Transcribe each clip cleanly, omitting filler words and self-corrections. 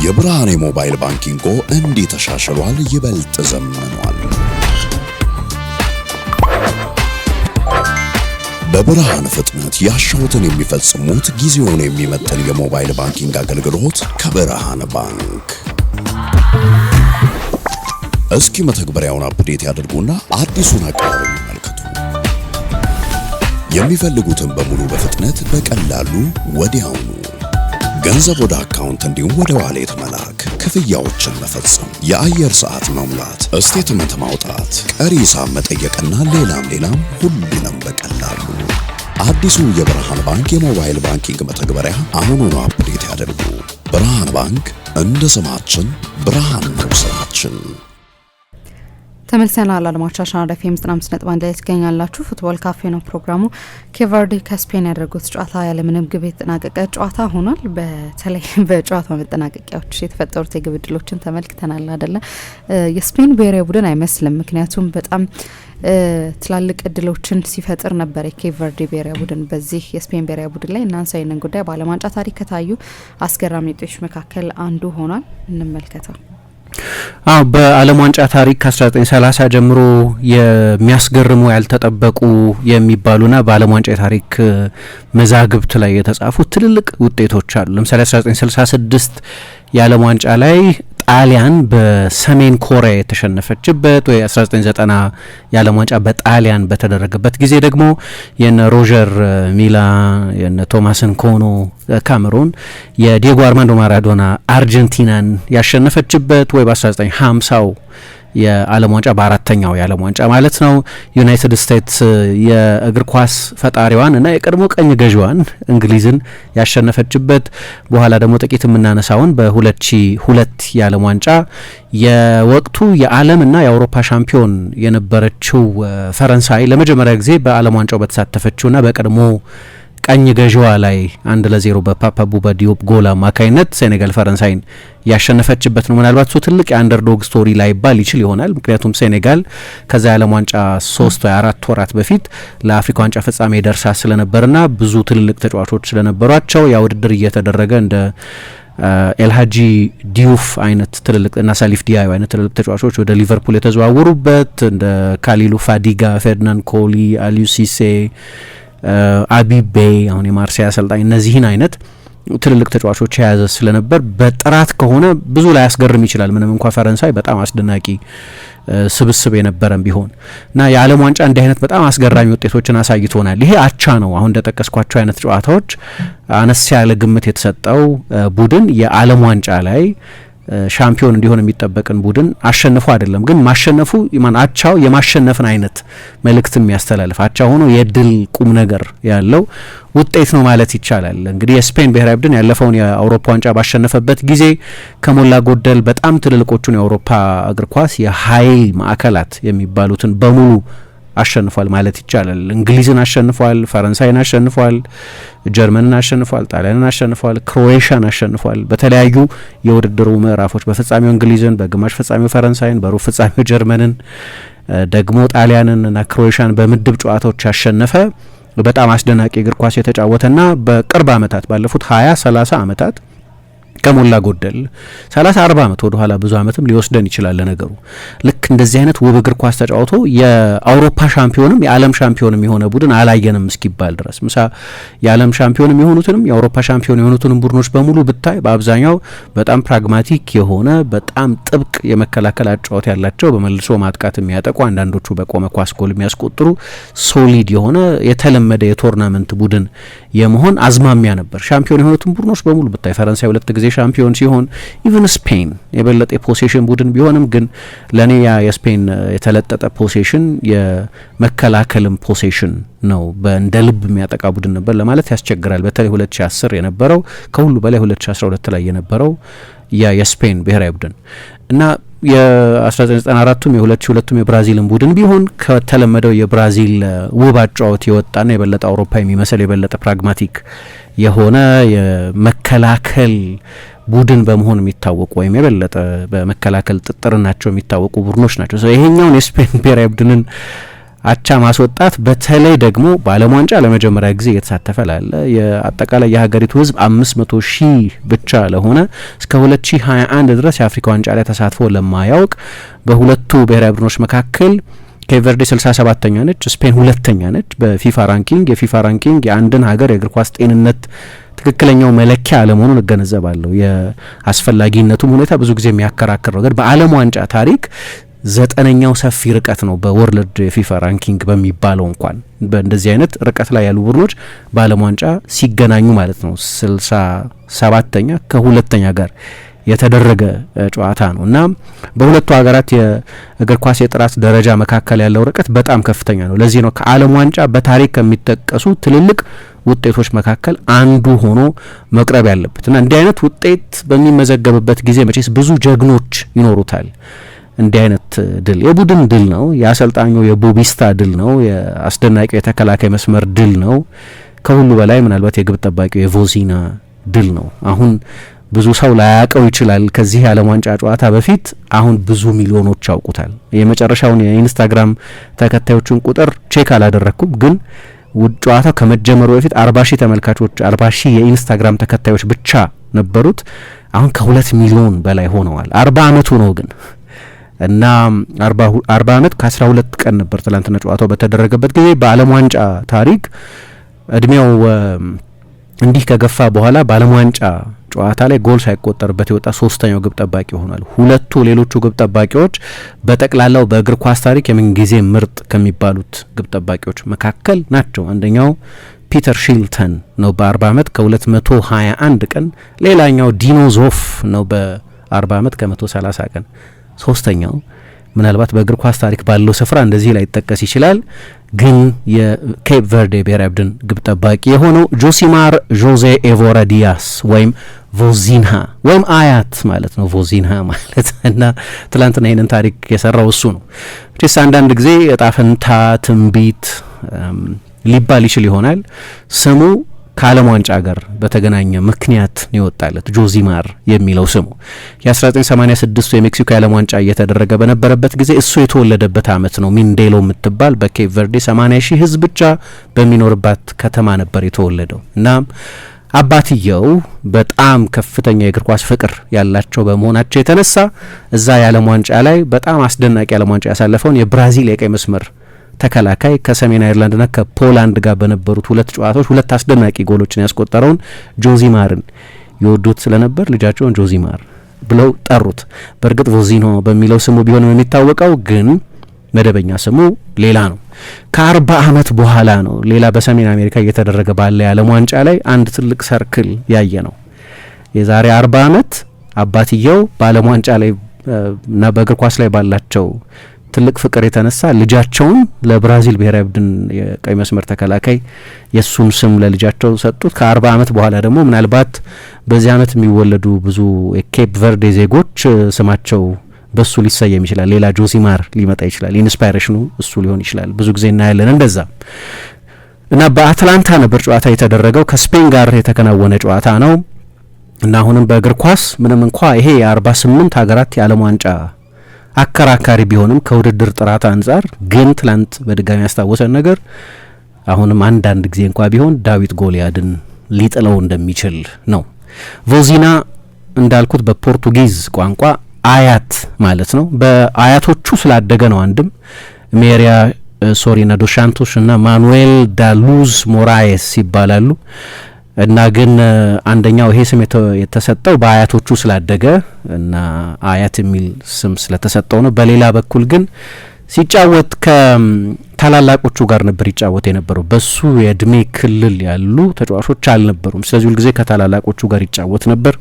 የብርሃን ሞባይል ባንኪንግ እንዲህ ተሻሽሏል፣ ይበልጥ ዘመኗል። በብርሃን ፍጥነት ያሻውትን የሚፈጽሙት ጊዜውን የሚመጥን የሞባይል ባንኪንግ አገልግሎት ከብርሃን ባንክ። እስኪ መተግበሪያውን አፕዴት ያድርጉና አዲሱን አቀራረብ ይመልከቱ። የሚፈልጉትን በሙሉ በፍጥነት በቀላሉ ወዲያውኑ ገንዘብ ወደ አካውንት እንዲሁም ወደ ዋሌት መላክ፣ ክፍያዎችን መፈጸም፣ የአየር ሰዓት መሙላት፣ ስቴትመንት ማውጣት፣ ቀሪ ሂሳብ መጠየቅና ሌላም ሁሉንም በቀላሉ። አዲሱ የብርሃን ባንክ የሞባይል ባንኪንግ መተግበሪያ አሁኑኑ አፕዴት ያድርጉ። ብርሃን ባንክ እንደ ስማችን ብርሃን ነው ስራችን። ተመልሰናል። አለማቻሻን ረፌም 95.1 ላይ ትገኛላችሁ። ፉትቦል ካፌ ነው ፕሮግራሙ። ኬቨርዲ ከስፔን ያደረጉት ጨዋታ ያለምንም ግብ የተጠናቀቀ ጨዋታ ሆኗል። በተለይ በጨዋታው መጠናቀቂያዎች የተፈጠሩት የግብ ዕድሎችን ተመልክተናል አይደለ? የስፔን ብሔራዊ ቡድን አይመስልም። ምክንያቱም በጣም ትላልቅ ዕድሎችን ሲፈጥር ነበር የኬቨርዲ ብሔራዊ ቡድን በዚህ የስፔን ብሔራዊ ቡድን ላይ። እናንሳ ይህንን ጉዳይ በዓለም ዋንጫ ታሪክ ከታዩ አስገራሚ ውጤቶች መካከል አንዱ ሆኗል። እንመልከተው። በዓለም ዋንጫ ታሪክ ከ1930 ጀምሮ የሚያስገርሙ ያልተጠበቁ የሚባሉና በዓለም ዋንጫ ታሪክ መዛግብት ላይ የተጻፉ ትልልቅ ውጤቶች አሉ። ለምሳሌ 1966 የዓለም ዋንጫ ላይ ጣሊያን በሰሜን ኮሪያ የተሸነፈችበት፣ ወይ 1990 የዓለም ዋንጫ በጣሊያን በተደረገበት ጊዜ ደግሞ የነ ሮጀር ሚላ የነ ቶማስ ንኮኖ ካሜሩን የዲየጎ አርማንዶ ማራዶና አርጀንቲናን ያሸነፈችበት፣ ወይ በ1950ው የዓለም ዋንጫ በአራተኛው የዓለም ዋንጫ ማለት ነው ዩናይትድ ስቴትስ የእግር ኳስ ፈጣሪዋን እና የቀድሞ ቀኝ ገዥዋን እንግሊዝን ያሸነፈችበት፣ በኋላ ደግሞ ጥቂት የምናነሳውን በ2002 የዓለም ዋንጫ የወቅቱ የዓለም እና የአውሮፓ ሻምፒዮን የነበረችው ፈረንሳይ ለመጀመሪያ ጊዜ በዓለም ዋንጫው በተሳተፈችውና በቀድሞ ቀኝ ገዥዋ ላይ 1-0 በፓፓ ቡባ ዲዮፕ ጎል አማካይነት ሴኔጋል ፈረንሳይን ያሸነፈችበት ነው። ምናልባት እሱ ትልቅ የአንደርዶግ ስቶሪ ላይባል ይችል ይሆናል። ምክንያቱም ሴኔጋል ከዛ የዓለም ዋንጫ 3 ወይ 4 ወራት በፊት ለአፍሪካ ዋንጫ ፍጻሜ ደርሳ ስለነበርና ብዙ ትልልቅ ተጫዋቾች ስለነበሯቸው ያ ውድድር እየተደረገ እንደ ኤልሃጂ ዲዩፍ አይነት ትልልቅ እና ሳሊፍ ዲያዮ አይነት ትልልቅ ተጫዋቾች ወደ ሊቨርፑል የተዘዋወሩበት እንደ ካሊሉ ፋዲጋ፣ ፌርናንድ ኮሊ፣ አሊዩ ሲሴ፣ አቢቤ አሁን የማርሴይ አሰልጣኝ እነዚህን አይነት ትልልቅ ተጫዋቾች የያዘ ስለነበር በጥራት ከሆነ ብዙ ላይ ያስገርም ይችላል። ምንም እንኳን ፈረንሳይ በጣም አስደናቂ ስብስብ የነበረም ቢሆን እና የዓለም ዋንጫ እንዲህ አይነት በጣም አስገራሚ ውጤቶችን አሳይቶናል። ይሄ አቻ ነው። አሁን እንደጠቀስኳቸው አይነት ጨዋታዎች አነስ ያለ ግምት የተሰጠው ቡድን የዓለም ዋንጫ ላይ ሻምፒዮን እንዲሆን የሚጠበቅን ቡድን አሸንፎ አይደለም፣ ግን ማሸነፉ አቻው የማሸነፍን አይነት መልእክት የሚያስተላልፍ አቻ ሆኖ የድል ቁም ነገር ያለው ውጤት ነው ማለት ይቻላል። እንግዲህ የስፔን ብሔራዊ ቡድን ያለፈውን የአውሮፓ ዋንጫ ባሸነፈበት ጊዜ ከሞላ ጎደል በጣም ትልልቆቹን የአውሮፓ እግር ኳስ የኃይል ማዕከላት የሚባሉትን በሙሉ አሸንፏል ማለት ይቻላል። እንግሊዝን አሸንፏል፣ ፈረንሳይን አሸንፏል፣ ጀርመንን አሸንፏል፣ ጣሊያንን አሸንፏል፣ ክሮኤሽያን አሸንፏል። በተለያዩ የውድድሩ ምዕራፎች በፍጻሜው እንግሊዝን፣ በግማሽ ፍጻሜው ፈረንሳይን፣ በሩብ ፍጻሜው ጀርመንን ደግሞ ጣሊያንን እና ክሮኤሽያን በምድብ ጨዋታዎች ያሸነፈ በጣም አስደናቂ እግር ኳስ የተጫወተና በቅርብ ዓመታት ባለፉት 20-30 ዓመታት ከሞላ ጎደል 30-40 ዓመት ወደ ኋላ ብዙ ዓመትም ሊወስደን ይችላል። ለነገሩ ልክ እንደዚህ አይነት ውብ እግር ኳስ ተጫውቶ የአውሮፓ ሻምፒዮንም የዓለም ሻምፒዮንም የሆነ ቡድን አላየንም እስኪባል ድረስ ምሳ የዓለም ሻምፒዮንም የሆኑትንም የአውሮፓ ሻምፒዮን የሆኑትንም ቡድኖች በሙሉ ብታይ በአብዛኛው በጣም ፕራግማቲክ የሆነ በጣም ጥብቅ የመከላከል አጫወት ያላቸው በመልሶ ማጥቃት የሚያጠቁ አንዳንዶቹ በቆመ ኳስ ጎል የሚያስቆጥሩ ሶሊድ የሆነ የተለመደ የቶርናመንት ቡድን የመሆን አዝማሚያ ነበር። ሻምፒዮን የሆኑትን ቡድኖች በሙሉ ብታይ ፈረንሳይ 2 ጊዜ ሻምፒዮን ሲሆን ኢቭን ስፔን የበለጠ ፖሴሽን ቡድን ቢሆንም ግን ለኔ ያ የስፔን የተለጠጠ ፖሴሽን የመከላከልም ፖሴሽን ነው። እንደ ልብ የሚያጠቃ ቡድን ነበር ለማለት ያስቸግራል። በተለይ 2010 የነበረው ከሁሉ በላይ 2012 ላይ የነበረው ያ የስፔን ብሔራዊ ቡድን እና የ1994ቱም የ2002ቱም የብራዚልን ቡድን ቢሆን ከተለመደው የብራዚል ውብ አጫወት የወጣና የበለጠ አውሮፓ የሚመስል የበለጠ ፕራግማቲክ የሆነ የመከላከል ቡድን በመሆን የሚታወቁ ወይም የበለጠ በመከላከል ጥጥርናቸው የሚታወቁ ቡድኖች ናቸው። ይሄኛውን የስፔን ብሔራዊ ቡድንን አቻ ማስወጣት በተለይ ደግሞ በዓለም ዋንጫ ለመጀመሪያ ጊዜ እየተሳተፈ ላለ የአጠቃላይ የሀገሪቱ ሕዝብ 500,000 ብቻ ለሆነ እስከ 2021 ድረስ የአፍሪካ ዋንጫ ላይ ተሳትፎ ለማያውቅ በሁለቱ ብሔራዊ ቡድኖች መካከል ኬፕ ቨርዴ 67ኛ ነች፣ ስፔን 2ኛ ነች በፊፋ ራንኪንግ። የፊፋ ራንኪንግ የአንድን ሀገር የእግር ኳስ ጤንነት ትክክለኛው መለኪያ አለመሆኑን እገነዘባለሁ። የአስፈላጊነቱም ሁኔታ ብዙ ጊዜ የሚያከራክር ነው። ግን በዓለም ዋንጫ ታሪክ 9ኛው ሰፊ ርቀት ነው በወርልድ የፊፋ ራንኪንግ በሚባለው እንኳን በእንደዚህ አይነት ርቀት ላይ ያሉ ቡድኖች በዓለም ዋንጫ ሲገናኙ ማለት ነው 67ኛ ከሁለተኛ ጋር የተደረገ ጨዋታ ነው እና በሁለቱ ሀገራት የእግር ኳስ የጥራት ደረጃ መካከል ያለው ርቀት በጣም ከፍተኛ ነው። ለዚህ ነው ከዓለም ዋንጫ በታሪክ ከሚጠቀሱ ትልልቅ ውጤቶች መካከል አንዱ ሆኖ መቅረብ ያለበት እና እንዲህ አይነት ውጤት በሚመዘገብበት ጊዜ መቼስ ብዙ ጀግኖች ይኖሩታል። እንዲህ አይነት ድል የቡድን ድል ነው፣ የአሰልጣኙ የቦቢስታ ድል ነው፣ የአስደናቂው የተከላካይ መስመር ድል ነው። ከሁሉ በላይ ምናልባት የግብ ጠባቂው የቮዚና ድል ነው። አሁን ብዙ ሰው ላያውቀው ይችላል። ከዚህ የዓለም ዋንጫ ጨዋታ በፊት አሁን ብዙ ሚሊዮኖች ያውቁታል። የመጨረሻውን የኢንስታግራም ተከታዮችን ቁጥር ቼክ አላደረኩም፣ ግን ጨዋታው ከመጀመሩ በፊት 40,000 ተመልካቾች 40,000 የኢንስታግራም ተከታዮች ብቻ ነበሩት። አሁን ከ2 ሚሊዮን በላይ ሆነዋል። 40 ዓመቱ ነው ግን እና 40 ዓመት ከ12 ቀን ነበር ትላንትና ጨዋታው በተደረገበት ጊዜ። በዓለም ዋንጫ ታሪክ እድሜው እንዲህ ከገፋ በኋላ በዓለም ዋንጫ ጨዋታ ላይ ጎል ሳይቆጠርበት የወጣ 3ኛው ግብ ጠባቂ ሆኗል። ሁለቱ ሌሎቹ ግብ ጠባቂዎች በጠቅላላው በእግር ኳስ ታሪክ የምንጊዜ ምርጥ ከሚባሉት ግብ ጠባቂዎች መካከል ናቸው። አንደኛው ፒተር ሺልተን ነው በ40 ዓመት ከ221 ቀን። ሌላኛው ዲኖ ዞፍ ነው በ40 ዓመት ከ130 ቀን። ሶስተኛው ምናልባት በእግር ኳስ ታሪክ ባለው ስፍራ እንደዚህ ላይ ይጠቀስ ይችላል፣ ግን የኬፕ ቨርዴ ብሔራዊ ቡድን ግብ ጠባቂ የሆነው ጆሲማር ጆዜ ኤቮራ ዲያስ ወይም ቮዚንሃ ወይም አያት ማለት ነው። ቮዚንሃ ማለት እና ትላንትና ይህንን ታሪክ የሰራው እሱ ነው። ቼስ አንዳንድ ጊዜ እጣ ፈንታ ትንቢት ሊባል ይችል ይሆናል። ስሙ ከዓለም ዋንጫ ጋር በተገናኘ ምክንያት ነው የወጣለት ጆዚማር የሚለው ስሙ። የ1986 የሜክሲኮ የዓለም ዋንጫ እየተደረገ በነበረበት ጊዜ እሱ የተወለደበት አመት ነው። ሚንዴሎ የምትባል በኬፕ ቨርዴ 80,000 ሕዝብ ብቻ በሚኖርባት ከተማ ነበር የተወለደው እና አባትየው በጣም ከፍተኛ የእግር ኳስ ፍቅር ያላቸው በመሆናቸው የተነሳ እዛ የዓለም ዋንጫ ላይ በጣም አስደናቂ የዓለም ዋንጫ ያሳለፈውን የብራዚል የቀይ መስመር ተከላካይ ከሰሜን አይርላንድና ከፖላንድ ጋር በነበሩት 2 ጨዋታዎች 2 አስደናቂ ጎሎችን ያስቆጠረውን ጆዚማርን ይወዱት ስለነበር ልጃቸውን ጆዚማር ብለው ጠሩት። በእርግጥ ቮዚኖ በሚለው ስሙ ቢሆንም የሚታወቀው ግን መደበኛ ስሙ ሌላ ነው። ከ40 ዓመት በኋላ ነው ሌላ በሰሜን አሜሪካ እየተደረገ ባለ የዓለም ዋንጫ ላይ አንድ ትልቅ ሰርክል ያየ ነው። የዛሬ 40 ዓመት አባትየው በዓለም ዋንጫ ላይ እና በእግር ኳስ ላይ ባላቸው ትልቅ ፍቅር የተነሳ ልጃቸውን ለብራዚል ብሔራዊ ቡድን የቀይ መስመር ተከላካይ የሱን ስም ለልጃቸው ሰጡት። ከ40 ዓመት በኋላ ደግሞ ምናልባት በዚህ ዓመት የሚወለዱ ብዙ የኬፕ ቨርዴ ዜጎች ስማቸው በሱ ሊሰየም ይችላል። ሌላ ጆሲማር ሊመጣ ይችላል። ኢንስፓይሬሽኑ እሱ ሊሆን ይችላል። ብዙ ጊዜ እናያለን እንደዛ እና በአትላንታ ነበር ጨዋታ የተደረገው። ከስፔን ጋር የተከናወነ ጨዋታ ነው እና አሁንም በእግር ኳስ ምንም እንኳ ይሄ የ48 ሀገራት የዓለም ዋንጫ አከራካሪ ቢሆንም ከውድድር ጥራት አንጻር ግን ትላንት በድጋሚ ያስታወሰን ነገር አሁንም አንዳንድ ጊዜ እንኳ ቢሆን ዳዊት ጎልያድን ሊጥለው እንደሚችል ነው። ቮዚና እንዳልኩት በፖርቱጊዝ ቋንቋ አያት ማለት ነው። በአያቶቹ ስላደገ ነው። አንድም ሜሪያ ሶሪና ዶስ ሳንቶስ እና ማኑኤል ዳሉዝ ሞራየስ ይባላሉ እና ግን አንደኛው ይሄ ስም የተሰጠው በአያቶቹ ስላደገ እና አያት የሚል ስም ስለተሰጠው ነው። በሌላ በኩል ግን ሲጫወት ከታላላቆቹ ጋር ነበር ይጫወት የነበረው። በሱ የእድሜ ክልል ያሉ ተጫዋቾች አልነበሩም። ስለዚህ ሁልጊዜ ከታላላቆቹ ጋር ይጫወት ነበር።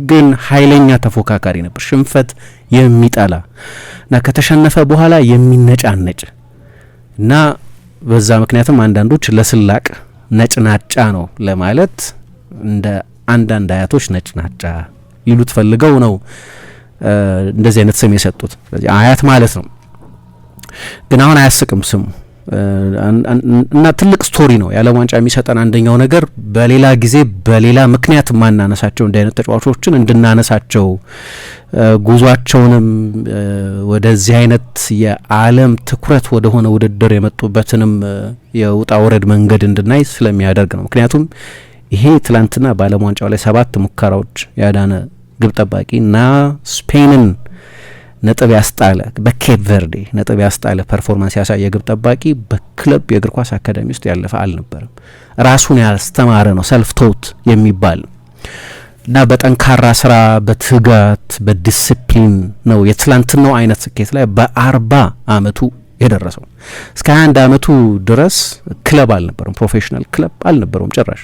ግን ኃይለኛ ተፎካካሪ ነበር፣ ሽንፈት የሚጠላ እና ከተሸነፈ በኋላ የሚነጫነጭ እና በዛ ምክንያትም አንዳንዶች ለስላቅ ነጭናጫ ነው ለማለት እንደ አንዳንድ አያቶች ነጭናጫ ሊሉት ፈልገው ነው እንደዚህ አይነት ስም የሰጡት። ስለዚህ አያት ማለት ነው። ግን አሁን አያስቅም ስሙ እና ትልቅ ስቶሪ ነው የዓለም ዋንጫ የሚሰጠን አንደኛው ነገር በሌላ ጊዜ በሌላ ምክንያት ማናነሳቸው እንደ አይነት ተጫዋቾችን እንድናነሳቸው ጉዟቸውንም ወደዚህ አይነት የዓለም ትኩረት ወደ ሆነ ውድድር የመጡበትንም የውጣ ወረድ መንገድ እንድናይ ስለሚያደርግ ነው። ምክንያቱም ይሄ ትላንትና በዓለም ዋንጫው ላይ 7 ሙከራዎች ያዳነ ግብ ጠባቂ እና ስፔንን ነጥብ ያስጣለ በኬፕ ቨርዴ ነጥብ ያስጣለ ፐርፎርማንስ ያሳየ ግብ ጠባቂ በክለብ የእግር ኳስ አካዳሚ ውስጥ ያለፈ አልነበረም። ራሱን ያስተማረ ነው፣ ሰልፍ ቶት የሚባል እና በጠንካራ ስራ፣ በትጋት፣ በዲሲፕሊን ነው የትላንትናው አይነት ስኬት ላይ በ40 አመቱ የደረሰው። እስከ 21 አመቱ ድረስ ክለብ አልነበረም፣ ፕሮፌሽናል ክለብ አልነበረውም ጭራሽ።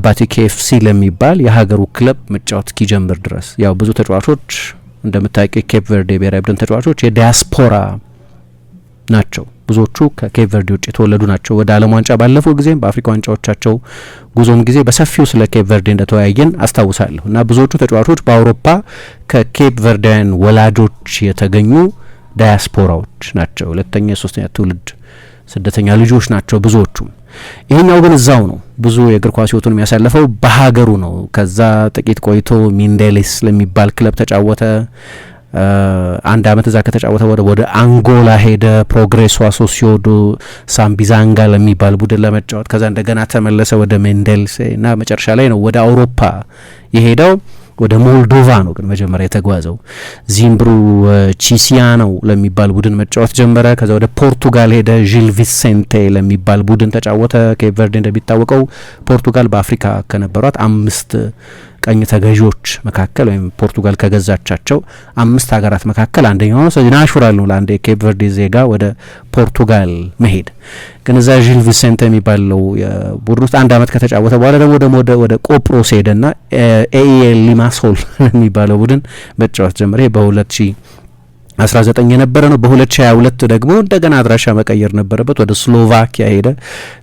ባቲኬ ኤፍሲ ለሚባል የሀገሩ ክለብ መጫወት እስኪጀምር ድረስ ያው ብዙ ተጫዋቾች እንደምታውቂው ኬፕ ቨርዴ ብሔራዊ ቡድን ተጫዋቾች የዲያስፖራ ናቸው። ብዙዎቹ ከኬፕ ቨርዴ ውጭ የተወለዱ ናቸው። ወደ ዓለም ዋንጫ ባለፈው ጊዜም በአፍሪካ ዋንጫዎቻቸው ጉዞም ጊዜ በሰፊው ስለ ኬፕ ቨርዴ እንደተወያየን አስታውሳለሁ። እና ብዙዎቹ ተጫዋቾች በአውሮፓ ከኬፕ ቨርዴያን ወላጆች የተገኙ ዲያስፖራዎች ናቸው። ሁለተኛ የሶስተኛ ትውልድ ስደተኛ ልጆች ናቸው ብዙዎቹም። ይሄኛው ግን እዛው ነው ብዙ የእግር ኳስ ህይወቱን የሚያሳልፈው በሀገሩ ነው። ከዛ ጥቂት ቆይቶ ሚንዴሌስ ለሚባል ክለብ ተጫወተ። 1 አመት እዛ ከተጫወተ ወደ አንጎላ ሄደ። ፕሮግሬሶ አሶሲዮዶ ሳምቢዛንጋ ለሚባል ቡድን ለመጫወት ከዛ እንደገና ተመለሰ ወደ ሜንዴልስ እና መጨረሻ ላይ ነው ወደ አውሮፓ የሄደው። ወደ ሞልዶቫ ነው ግን መጀመሪያ የተጓዘው። ዚምብሩ ቺሲያኖ ለሚባል ቡድን መጫወት ጀመረ። ከዛ ወደ ፖርቱጋል ሄደ። ጂል ቪሴንቴ ለሚባል ቡድን ተጫወተ። ኬፕ ቨርዴ እንደሚታወቀው ፖርቱጋል በአፍሪካ ከነበሯት 5 ቀኝ ተገዢዎች መካከል ወይም ፖርቱጋል ከገዛቻቸው 5 ሀገራት መካከል አንደኛው ነው። ስለዚህ ናቹራል ነው ለአንድ የኬፕ ቨርዴ ዜጋ ወደ ፖርቱጋል መሄድ። ግን እዛ ጂል ቪሴንቴ የሚባለው ቡድን ውስጥ 1 አመት ከተጫወተ በኋላ ደግሞ ወደ ቆጵሮስ ሄደና ኤኤል ሊማሶል የሚባለው ቡድን መጫወት ጀመረ። በ2019 የነበረ ነው። በ2022 ደግሞ እንደገና አድራሻ መቀየር ነበረበት። ወደ ስሎቫኪያ ሄደ።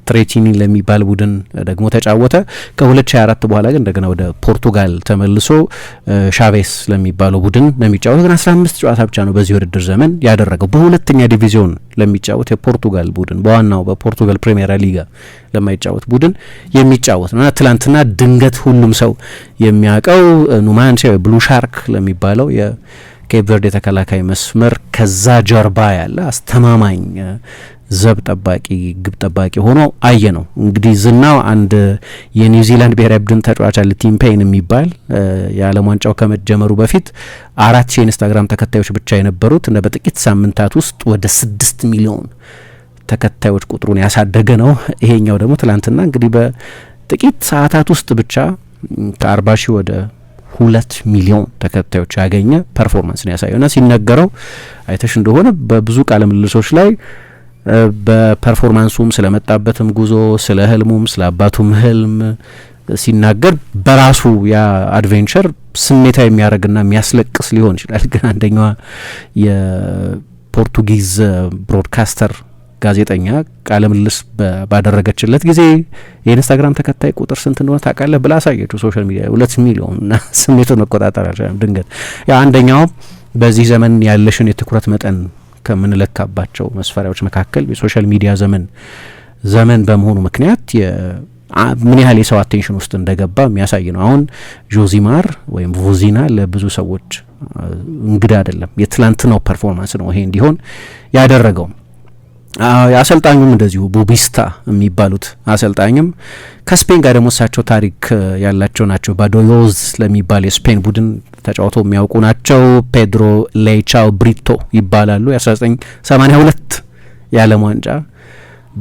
ትሬቲኒ ለሚባል ቡድን ደግሞ ተጫወተ። ከ2024 በኋላ ግን እንደገና ወደ ፖርቱጋል ተመልሶ ሻቬስ ለሚባለው ቡድን ለሚጫወት ግን 15 ጨዋታ ብቻ ነው በዚህ ውድድር ዘመን ያደረገው። በሁለተኛ ዲቪዚዮን ለሚጫወት የፖርቱጋል ቡድን በዋናው በፖርቱጋል ፕሪሚየር ሊጋ ለማይጫወት ቡድን የሚጫወት ነው። ትላንትና ድንገት ሁሉም ሰው የሚያውቀው ኑማንሲያ ብሉ ሻርክ ለሚባለው ኬፕ ቨርዴ ተከላካይ መስመር ከዛ ጀርባ ያለ አስተማማኝ ዘብ ጠባቂ ግብ ጠባቂ ሆኖ አየ ነው። እንግዲህ ዝናው አንድ የኒውዚላንድ ብሔራዊ ቡድን ተጫዋች አለ ቲም ፔይን የሚባል የዓለም ዋንጫው ከመጀመሩ በፊት 4 የኢንስታግራም ተከታዮች ብቻ የነበሩት እና በጥቂት ሳምንታት ውስጥ ወደ 6 ሚሊዮን ተከታዮች ቁጥሩን ያሳደገ ነው። ይሄኛው ደግሞ ትላንትና እንግዲህ በጥቂት ሰዓታት ውስጥ ብቻ ከ40 ሺህ ወደ 2 ሚሊዮን ተከታዮች ያገኘ ፐርፎርማንስ ነው ያሳየውና ሲነገረው አይተሽ እንደሆነ በብዙ ቃለ ምልልሶች ላይ በፐርፎርማንሱም ስለመጣበትም ጉዞ ስለ ህልሙም ስለ አባቱም ህልም ሲናገር በራሱ ያ አድቬንቸር ስሜታዊ የሚያደርግና የሚያስለቅስ ሊሆን ይችላል። ግን አንደኛዋ የፖርቱጊዝ ብሮድካስተር ጋዜጠኛ ቃለ ምልልስ ባደረገችለት ጊዜ የኢንስታግራም ተከታይ ቁጥር ስንት እንደሆነ ታውቃለህ ብላ አሳየችው። ሶሻል ሚዲያ 2 ሚሊዮን እና ስሜቱን መቆጣጠር አልቻለም። ድንገት ያ አንደኛው በዚህ ዘመን ያለሽን የትኩረት መጠን ከምንለካባቸው መስፈሪያዎች መካከል የሶሻል ሚዲያ ዘመን በመሆኑ ምክንያት ምን ያህል የሰው አቴንሽን ውስጥ እንደገባ የሚያሳይ ነው። አሁን ጆዚማር ወይም ቮዚና ለብዙ ሰዎች እንግዳ አይደለም። የትላንትናው ፐርፎርማንስ ነው ይሄ እንዲሆን ያደረገው። አሰልጣኙም እንደዚሁ ቡቢስታ የሚባሉት አሰልጣኝም ከስፔን ጋር ደግሞ እሳቸው ታሪክ ያላቸው ናቸው። ባዶዮዝ ለሚባል የስፔን ቡድን ተጫውተው የሚያውቁ ናቸው። ፔድሮ ሌቻው ብሪቶ ይባላሉ። የ1982 የዓለም ዋንጫ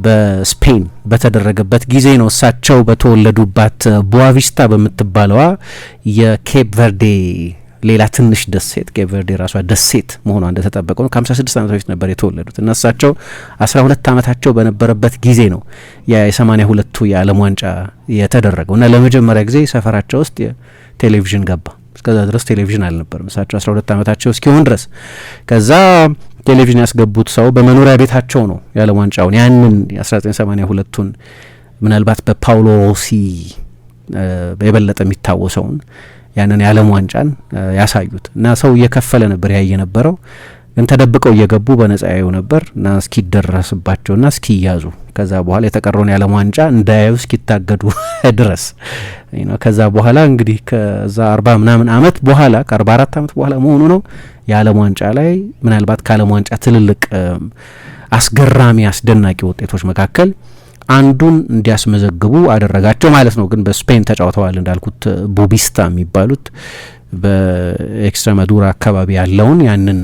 በስፔን በተደረገበት ጊዜ ነው እሳቸው በተወለዱባት ቦአቪስታ በምትባለዋ የኬፕ ቨርዴ ሌላ ትንሽ ደሴት ኬፕ ቨርዴ ራሷ ደሴት መሆኗ እንደተጠበቀው ነው። ከ56 ዓመት በፊት ነበር የተወለዱት እና እሳቸው 12 ዓመታቸው በነበረበት ጊዜ ነው የ82ቱ የዓለም ዋንጫ የተደረገው እና ለመጀመሪያ ጊዜ ሰፈራቸው ውስጥ ቴሌቪዥን ገባ። እስከዛ ድረስ ቴሌቪዥን አልነበርም እሳቸው 12 ዓመታቸው እስኪሆን ድረስ። ከዛ ቴሌቪዥን ያስገቡት ሰው በመኖሪያ ቤታቸው ነው የዓለም ዋንጫውን ያንን የ1982ቱን ምናልባት በፓውሎ ሮሲ የበለጠ የሚታወሰውን ያንን የዓለም ዋንጫን ያሳዩት እና ሰው እየከፈለ ነበር ያየ ነበረው ግን ተደብቀው እየገቡ በነጻ ያዩ ነበር እና እስኪደረስባቸውና እስኪያዙ ከዛ በኋላ የተቀረውን የዓለም ዋንጫ እንዳያዩ እስኪታገዱ ድረስ ከዛ በኋላ እንግዲህ ከዛ 40 ምናምን አመት በኋላ ከ44 አመት በኋላ መሆኑ ነው የዓለም ዋንጫ ላይ ምናልባት ከዓለም ዋንጫ ትልልቅ አስገራሚ አስደናቂ ውጤቶች መካከል አንዱን እንዲያስመዘግቡ አደረጋቸው ማለት ነው። ግን በስፔን ተጫውተዋል እንዳልኩት ቦቢስታ የሚባሉት በኤክስትራማዱራ አካባቢ ያለውን ያንን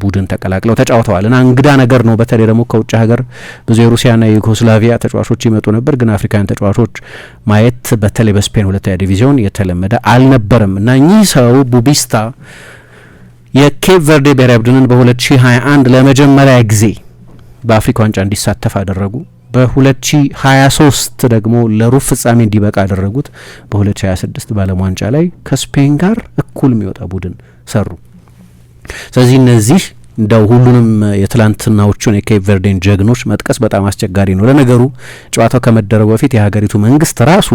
ቡድን ተቀላቅለው ተጫውተዋል እና እንግዳ ነገር ነው። በተለይ ደግሞ ከውጭ ሀገር ብዙ የሩሲያና የዩጎስላቪያ ተጫዋቾች ይመጡ ነበር፣ ግን አፍሪካውያን ተጫዋቾች ማየት በተለይ በስፔን ሁለተኛ ዲቪዚዮን የተለመደ አልነበረም እና እኚህ ሰው ቦቢስታ የኬፕ ቨርዴ ብሔራዊ ቡድንን በ2021 ለመጀመሪያ ጊዜ በአፍሪካ ዋንጫ እንዲሳተፍ አደረጉ። በ2023 ደግሞ ለሩብ ፍጻሜ እንዲበቃ አደረጉት። በ2026 በዓለም ዋንጫ ላይ ከስፔን ጋር እኩል የሚወጣ ቡድን ሰሩ። ስለዚህ እነዚህ እንደው ሁሉንም የትላንትናዎቹን የኬፕ ቨርዴን ጀግኖች መጥቀስ በጣም አስቸጋሪ ነው። ለነገሩ ጨዋታው ከመደረጉ በፊት የሀገሪቱ መንግስት ራሱ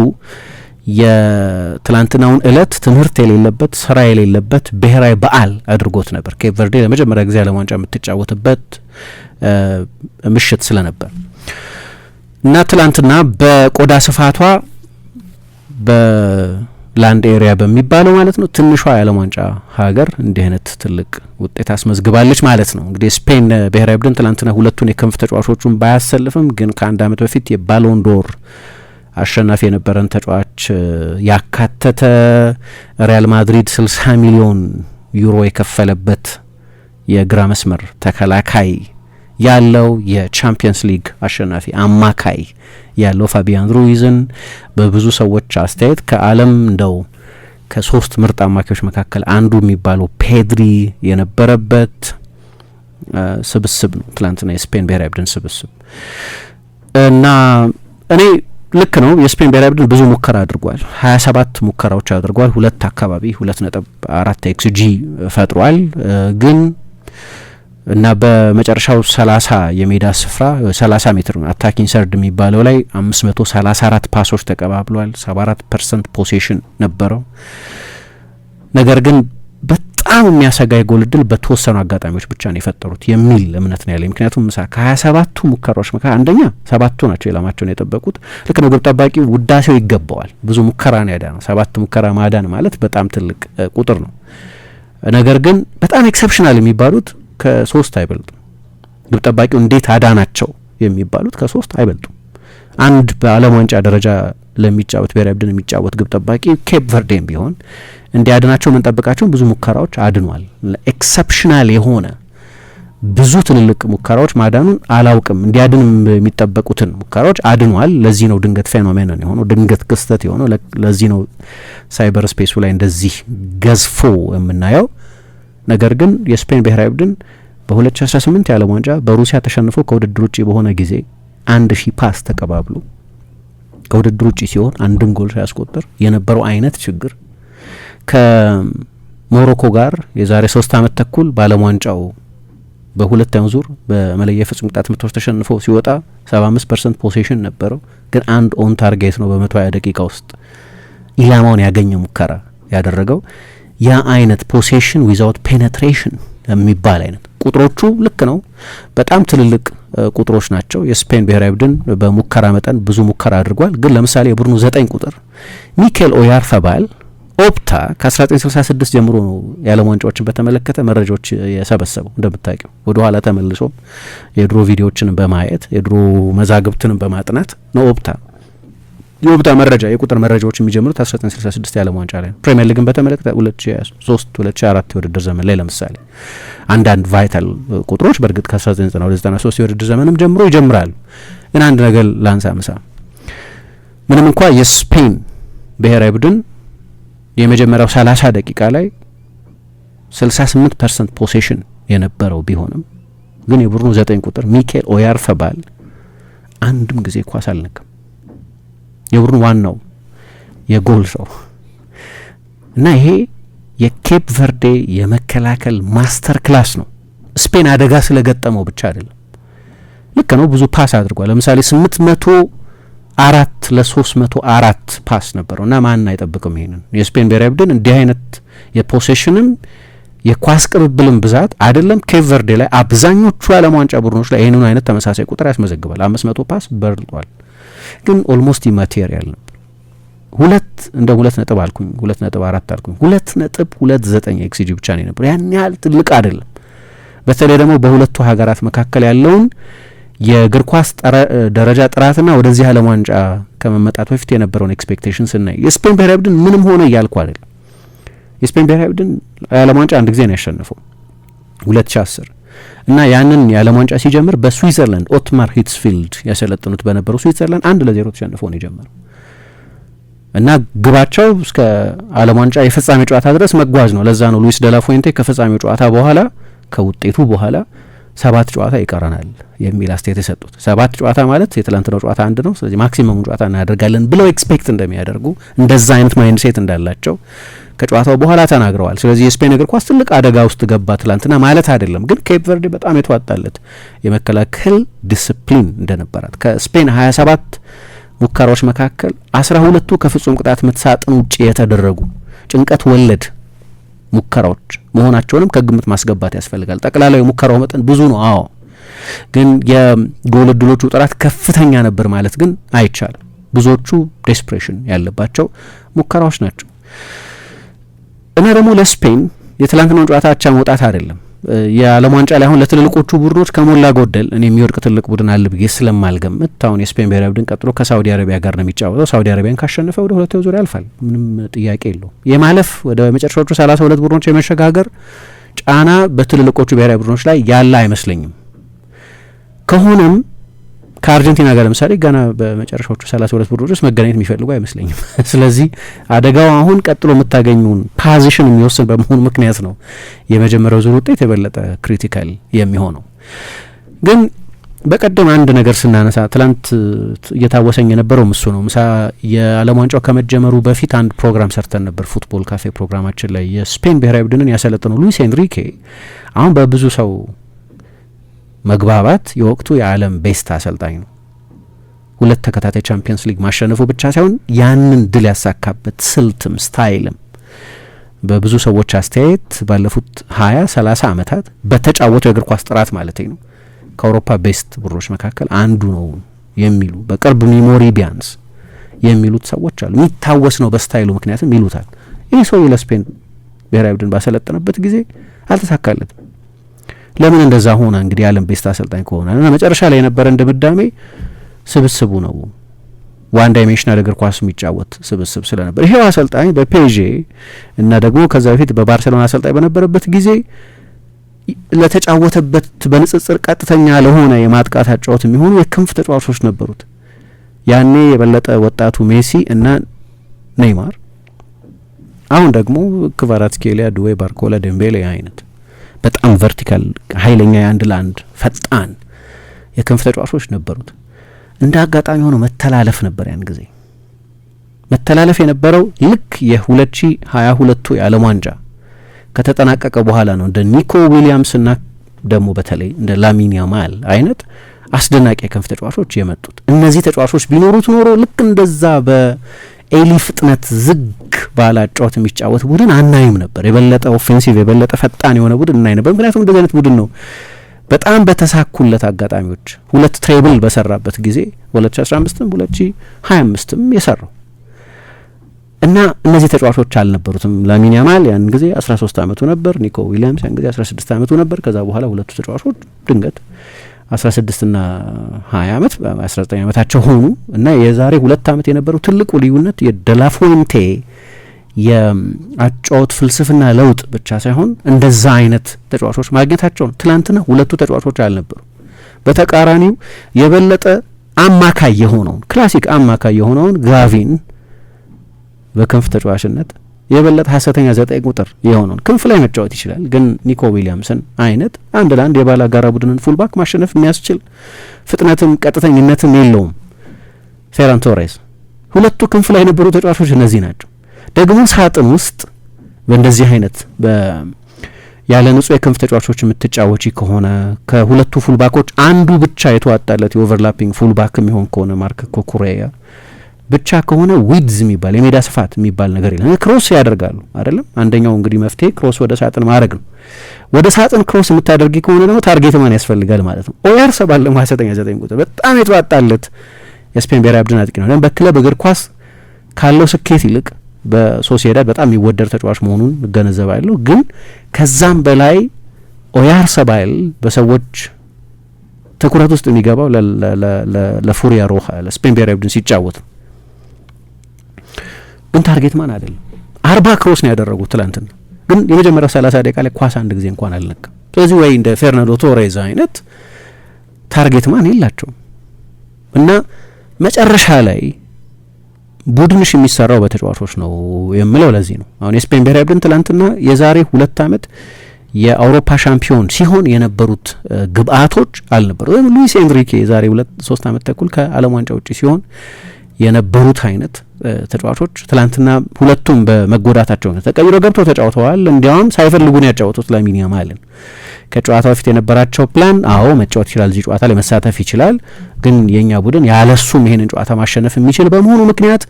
የትላንትናውን እለት ትምህርት የሌለበት ስራ የሌለበት ብሔራዊ በዓል አድርጎት ነበር። ኬፕ ቨርዴ ለመጀመሪያ ጊዜ ዓለም ዋንጫ የምትጫወትበት ምሽት ስለነበር እና ትላንትና በቆዳ ስፋቷ በላንድ ኤሪያ በሚባለው ማለት ነው ትንሿ የዓለም ዋንጫ ሀገር እንዲህ አይነት ትልቅ ውጤት አስመዝግባለች ማለት ነው። እንግዲህ ስፔን ብሔራዊ ቡድን ትላንትና ሁለቱን የክንፍ ተጫዋቾቹን ባያሰልፍም ግን ከአንድ አመት በፊት የባሎን ዶር አሸናፊ የነበረን ተጫዋች ያካተተ ሪያል ማድሪድ 60 ሚሊዮን ዩሮ የከፈለበት የግራ መስመር ተከላካይ ያለው የቻምፒየንስ ሊግ አሸናፊ አማካይ ያለው ፋቢያን ሩይዝን በብዙ ሰዎች አስተያየት ከዓለም እንደው ከሶስት ምርጥ አማካዮች መካከል አንዱ የሚባለው ፔድሪ የነበረበት ስብስብ ነው ትላንትና የስፔን ብሔራዊ ቡድን ስብስብ እና እኔ ልክ ነው የስፔን ብሔራዊ ቡድን ብዙ ሙከራ አድርጓል። 27 ሙከራዎች አድርጓል። 2.4 ኤክስጂ ፈጥሯል ግን እና በመጨረሻው 30 የሜዳ ስፍራ 30 ሜትር አታኪንግ ሰርድ የሚባለው ላይ 534 ፓሶች ተቀባብሏል። 74% ፖሴሽን ነበረው። ነገር ግን በጣም የሚያሰጋ የጎል እድል በተወሰኑ አጋጣሚዎች ብቻ ነው የፈጠሩት የሚል እምነት ነው ያለኝ። ምክንያቱም ከ27ቱ ሙከራዎች መካከል አንደኛ 7ቱ ናቸው ኢላማቸውን የጠበቁት። ልክ ነው ግብ ጠባቂ ውዳሴው ይገባዋል። ብዙ ሙከራ ነው ያዳነው። 7 ሙከራ ማዳን ማለት በጣም ትልቅ ቁጥር ነው። ነገር ግን በጣም ኤክሰፕሽናል የሚባሉት ከ3 አይበልጡም። ግብ ጠባቂው እንዴት አዳናቸው የሚባሉት ከ3 አይበልጡም። አንድ በዓለም ዋንጫ ደረጃ ለሚጫወት ብሔራዊ ቡድን የሚጫወት ግብ ጠባቂ ኬፕ ቨርዴም ቢሆን እንዲያድናቸው የምንጠብቃቸውን ብዙ ሙከራዎች አድኗል። ኤክሰፕሽናል የሆነ ብዙ ትልልቅ ሙከራዎች ማዳኑን አላውቅም። እንዲያድን የሚጠበቁትን ሙከራዎች አድኗል። ለዚህ ነው ድንገት ፌኖሜኖን የሆነው ድንገት ክስተት የሆነው። ለዚህ ነው ሳይበር ስፔሱ ላይ እንደዚህ ገዝፎ የምናየው። ነገር ግን የስፔን ብሔራዊ ቡድን በ2018 የዓለም ዋንጫ በሩሲያ ተሸንፎ ከውድድር ውጪ በሆነ ጊዜ 1000 ፓስ ተቀባብሎ ከውድድር ውጪ ሲሆን አንድም ጎል ሳያስቆጥር የነበረው አይነት ችግር ከሞሮኮ ጋር የዛሬ 3 አመት ተኩል በዓለም ዋንጫው በሁለተኛው ዙር በመለያ ፍጹም ቅጣት ምቶች ተሸንፎ ሲወጣ 75% ፖሴሽን ነበረው። ግን አንድ ኦን ታርጌት ነው በ120 ደቂቃ ውስጥ ኢላማውን ያገኘ ሙከራ ያደረገው። ያ አይነት ፖሴሽን ዊዛውት ፔኔትሬሽን የሚባል አይነት ቁጥሮቹ ልክ ነው በጣም ትልልቅ ቁጥሮች ናቸው። የስፔን ብሔራዊ ቡድን በሙከራ መጠን ብዙ ሙከራ አድርጓል። ግን ለምሳሌ የቡድኑ 9 ቁጥር ሚኬል ኦያርሰባል ኦፕታ ከ1966 ጀምሮ ነው የዓለም ዋንጫዎችን በተመለከተ መረጃዎች የሰበሰበው። እንደምታውቂው ወደ ኋላ ተመልሶ የድሮ ቪዲዮዎችን በማየት የድሮ መዛግብትን በማጥናት ነው የኦፕታ መረጃ የቁጥር መረጃዎች የሚጀምሩት 1966 የዓለም ዋንጫ ላይ ነው። ፕሪሚየር ሊግን በተመለከተ 2003 2004 የውድድር ዘመን ላይ ለምሳሌ አንዳንድ ቫይታል ቁጥሮች በእርግጥ ከ1992-93 የውድድር ዘመንም ጀምሮ ይጀምራሉ። ግን አንድ ነገር ላንሳ ምንም እንኳ የስፔን ብሔራዊ ቡድን የመጀመሪያው 30 ደቂቃ ላይ 68% ፖሴሽን የነበረው ቢሆንም ግን የቡድኑ 9 ቁጥር ሚኬል ኦያርሰባል አንድም ጊዜ ኳስ አልነካም። የቡድኑ ዋናው የጎል ሰው እና ይሄ የኬፕ ቨርዴ የመከላከል ማስተር ክላስ ነው። ስፔን አደጋ ስለገጠመው ብቻ አይደለም። ልክ ነው ብዙ ፓስ አድርጓል። ለምሳሌ 804 ለ304 ፓስ ነበረው እና ማን አይጠብቅም ይሄንን የስፔን ብሔራዊ ቡድን እንዲህ አይነት የፖሴሽንም የኳስ ቅብብልን ብዛት አይደለም ኬፕ ቨርዴ ላይ አብዛኞቹ የዓለም ዋንጫ ቡድኖች ላይ ይህንን አይነት ተመሳሳይ ቁጥር ያስመዘግባል። 500 ፓስ በርጧል። ግን ኦልሞስት ኢማቴሪያል ነበር። 2.4 አልኩኝ 2.29 ኤክስጂ ብቻ ነው ነበር። ያን ያህል ትልቅ አይደለም። በተለይ ደግሞ በሁለቱ ሀገራት መካከል ያለውን የእግር ኳስ ደረጃ ጥራትና ወደዚህ ዓለም ዋንጫ ከመመጣት በፊት የነበረውን ኤክስፔክቴሽን ስናይ የስፔን ብሔራዊ ቡድን ምንም ሆነ እያልኩ አይደለም። የስፔን ብሔራዊ ቡድን የዓለም ዋንጫ አንድ ጊዜ ነው ያሸነፈው 2010 እና ያንን የዓለም ዋንጫ ሲጀምር በስዊዘርላንድ ኦትማር ሂትስፊልድ ያሰለጥኑት በነበረው ስዊዘርላንድ 1-0 ተሸንፈው ነው የጀመረው እና ግባቸው እስከ ዓለም ዋንጫ የፍጻሜ ጨዋታ ድረስ መጓዝ ነው። ለዛ ነው ሉዊስ ደላፉዌንቴ ከፍጻሜው ጨዋታ በኋላ ከውጤቱ በኋላ 7 ጨዋታ ይቀረናል የሚል አስተያየት የሰጡት። 7 ጨዋታ ማለት የትላንትናው ጨዋታ አንድ ነው፣ ስለዚህ ማክሲመሙን ጨዋታ እናደርጋለን ብለው ኤክስፔክት እንደሚያደርጉ እንደዛ አይነት ማይንድ ሴት እንዳላቸው ከጨዋታው በኋላ ተናግረዋል። ስለዚህ የስፔን እግር ኳስ ትልቅ አደጋ ውስጥ ገባ ትላንትና ማለት አይደለም። ግን ኬፕ ቨርዴ በጣም የተዋጣለት የመከላከል ዲስፕሊን እንደነበራት ከስፔን 27 ሙከራዎች መካከል 12ቱ ከፍጹም ቅጣት ምት ሳጥን ውጪ የተደረጉ ጭንቀት ወለድ ሙከራዎች መሆናቸውንም ከግምት ማስገባት ያስፈልጋል። ጠቅላላው የሙከራው መጠን ብዙ ነው። አዎ፣ ግን የጎል ዕድሎቹ ጥራት ከፍተኛ ነበር ማለት ግን አይቻልም። ብዙዎቹ ዴስፕሬሽን ያለባቸው ሙከራዎች ናቸው እና ደግሞ ለስፔን የትላንትናውን ጨዋታ አቻ መውጣት አይደለም የዓለም ዋንጫ ላይ አሁን ለትልልቆቹ ቡድኖች ከሞላ ጎደል እኔ የሚወድቅ ትልቅ ቡድን አለ ብዬ ስለማልገምት አሁን የስፔን ብሔራዊ ቡድን ቀጥሎ ከሳውዲ አረቢያ ጋር ነው የሚጫወተው። ሳውዲ አረቢያን ካሸነፈ ወደ ሁለተኛው ዙር ያልፋል። ምንም ጥያቄ የለውም። የማለፍ ወደ መጨረሻዎቹ 32 ቡድኖች የመሸጋገር ጫና በትልልቆቹ ብሔራዊ ቡድኖች ላይ ያለ አይመስለኝም። ከሆነም ከአርጀንቲና ጋር ለምሳሌ ገና በመጨረሻዎቹ 32 ቡድኖች ውስጥ መገናኘት የሚፈልጉ አይመስለኝም። ስለዚህ አደጋው አሁን ቀጥሎ የምታገኙን ፖዚሽን የሚወስን በመሆኑ ምክንያት ነው የመጀመሪያው ዙር ውጤት የበለጠ ክሪቲካል የሚሆነው። ግን በቀደም አንድ ነገር ስናነሳ ትላንት እየታወሰኝ የነበረው እሱ ነው። ምሳ የዓለም ዋንጫው ከመጀመሩ በፊት አንድ ፕሮግራም ሰርተን ነበር፣ ፉትቦል ካፌ ፕሮግራማችን ላይ የስፔን ብሔራዊ ቡድንን ያሰለጠነው ሉዊስ ኤንሪኬ አሁን በብዙ ሰው መግባባት የወቅቱ የዓለም ቤስት አሰልጣኝ ነው። 2 ተከታታይ ቻምፒየንስ ሊግ ማሸነፉ ብቻ ሳይሆን ያንን ድል ያሳካበት ስልትም ስታይልም በብዙ ሰዎች አስተያየት ባለፉት 20-30 ዓመታት በተጫወተው የእግር ኳስ ጥራት ማለት ነው ከአውሮፓ ቤስት ቡድኖች መካከል አንዱ ነው የሚሉ በቅርብ ሚሞሪ ቢያንስ የሚሉት ሰዎች አሉ። የሚታወስ ነው በስታይሉ ምክንያትም ይሉታል። ይህ ሰው ለስፔን ብሔራዊ ቡድን ባሰለጠነበት ጊዜ አልተሳካለትም። ለምን እንደዛ ሆነ? እንግዲህ የዓለም ቤስት አሰልጣኝ ከሆነ እና መጨረሻ ላይ የነበረን ድምዳሜ ስብስቡ ነው፣ ዋን ዳይሜንሽናል እግር ኳስ የሚጫወት ስብስብ ስለነበር ይሄው አሰልጣኝ በፔዤ እና ደግሞ ከዛ በፊት በባርሴሎና አሰልጣኝ በነበረበት ጊዜ ለተጫወተበት በንጽጽር ቀጥተኛ ለሆነ የማጥቃት አጫወት የሚሆኑ የክንፍ ተጫዋቾች ነበሩት። ያኔ የበለጠ ወጣቱ ሜሲ እና ኔይማር፣ አሁን ደግሞ ክቫራትስኬሊያ፣ ዱዌ፣ ባርኮላ፣ ዴምቤሌ አይነት በጣም ቨርቲካል ኃይለኛ የአንድ ለአንድ ፈጣን የክንፍ ተጫዋቾች ነበሩት። እንደ አጋጣሚ ሆኖ መተላለፍ ነበር። ያን ጊዜ መተላለፍ የነበረው ልክ የ2022 የዓለም ዋንጫ ከተጠናቀቀ በኋላ ነው። እንደ ኒኮ ዊሊያምስ እና ደግሞ በተለይ እንደ ላሚን ያማል አይነት አስደናቂ የክንፍ ተጫዋቾች የመጡት። እነዚህ ተጫዋቾች ቢኖሩት ኖሮ ልክ እንደዛ በኤሊ ፍጥነት ዝግ ባላጫወት የሚጫወት ቡድን አናይም ነበር። የበለጠ ኦፌንሲቭ የበለጠ ፈጣን የሆነ ቡድን እናይ ነበር። ምክንያቱም እንደዚህ አይነት ቡድን ነው በጣም በተሳኩለት አጋጣሚዎች 2 ትሬብል በሰራበት ጊዜ 2015ም 2025ም የሰራው እና እነዚህ ተጫዋቾች አልነበሩትም። ላሚን ያማል ያን ጊዜ 13 ዓመቱ ነበር። ኒኮ ዊሊያምስ ያን ጊዜ 16 ዓመቱ ነበር። ከዛ በኋላ ሁለቱ ተጫዋቾች ድንገት 16 እና 20 ዓመት 19 ዓመታቸው ሆኑ እና የዛሬ 2 ዓመት የነበረው ትልቁ ልዩነት የደላፎንቴ የአጫወት ፍልስፍና ለውጥ ብቻ ሳይሆን እንደዛ አይነት ተጫዋቾች ማግኘታቸው ነው። ትላንትና ሁለቱ ተጫዋቾች አልነበሩ። በተቃራኒው የበለጠ አማካይ የሆነውን ክላሲክ አማካይ የሆነውን ጋቪን በክንፍ ተጫዋችነት የበለጠ ሐሰተኛ 9 ቁጥር የሆነውን ክንፍ ላይ መጫወት ይችላል። ግን ኒኮ ዊሊያምስን አይነት አንድ ለአንድ የባላጋራ ቡድንን ፉልባክ ማሸነፍ የሚያስችል ፍጥነትም ቀጥተኝነትም የለውም። ፌራን ቶሬስ ሁለቱ ክንፍ ላይ የነበሩ ተጫዋቾች እነዚህ ናቸው። ደግሞ ሳጥን ውስጥ በእንደዚህ አይነት ያለ ንጹህ የክንፍ ተጫዋቾች የምትጫወቺ ከሆነ ከሁለቱ ፉልባኮች አንዱ ብቻ የተዋጣለት የኦቨርላፒንግ ፉልባክ የሚሆን ከሆነ ማርክ ኮኩሬያ ብቻ ከሆነ ዊድዝ የሚባል የሜዳ ስፋት የሚባል ነገር የለም። ክሮስ ያደርጋሉ አይደለም። አንደኛው እንግዲህ መፍትሄ ክሮስ ወደ ሳጥን ማድረግ ነው። ወደ ሳጥን ክሮስ የምታደርጊ ከሆነ ደግሞ ታርጌት ማን ያስፈልጋል ማለት ነው። ኦያርሰባል ደግሞ 9 ቁጥር በጣም የተዋጣለት የስፔን ብሔራዊ ቡድን አጥቂ ነው። በክለብ እግር ኳስ ካለው ስኬት ይልቅ በሶሲዳድ በጣም የሚወደድ ተጫዋች መሆኑን እገነዘባለሁ። ግን ከዛም በላይ ኦያርሰባል በሰዎች ትኩረት ውስጥ የሚገባው ለፉሪያ ሮሃ ለስፔን ብሔራዊ ቡድን ሲጫወት ነው። ግን ታርጌት ማን አይደለም። 40 ክሮስ ነው ያደረጉት ትላንትና። ግን የመጀመሪያው 30 ደቂቃ ላይ ኳስ አንድ ጊዜ እንኳን አልነካም። ስለዚህ ወይ እንደ ፌርናንዶ ቶሬዝ አይነት ታርጌት ማን የላቸውም እና መጨረሻ ላይ ቡድንሽ የሚሰራው በተጫዋቾች ነው የምለው ለዚህ ነው። አሁን የስፔን ብሔራዊ ቡድን ትላንትና የዛሬ 2 ዓመት የአውሮፓ ሻምፒዮን ሲሆን የነበሩት ግብአቶች አልነበሩ። ሉዊስ ኤንሪኬ የዛሬ 2-3 ዓመት ተኩል ከዓለም ዋንጫ ውጪ ሲሆን የነበሩት አይነት ተጫዋቾች ትላንትና ሁለቱም በመጎዳታቸው ነው ተቀይረው ገብተው ተጫውተዋል። እንዲያውም ሳይፈልጉን ያጫወቱት ላሚን ያማልን ከጨዋታው በፊት የነበራቸው ፕላን መጫወት ይችላል፣ እዚህ ጨዋታ ላይ መሳተፍ ይችላል፣ ግን የኛ ቡድን ያለሱም ይሄንን ጨዋታ ማሸነፍ የሚችል በመሆኑ ምክንያት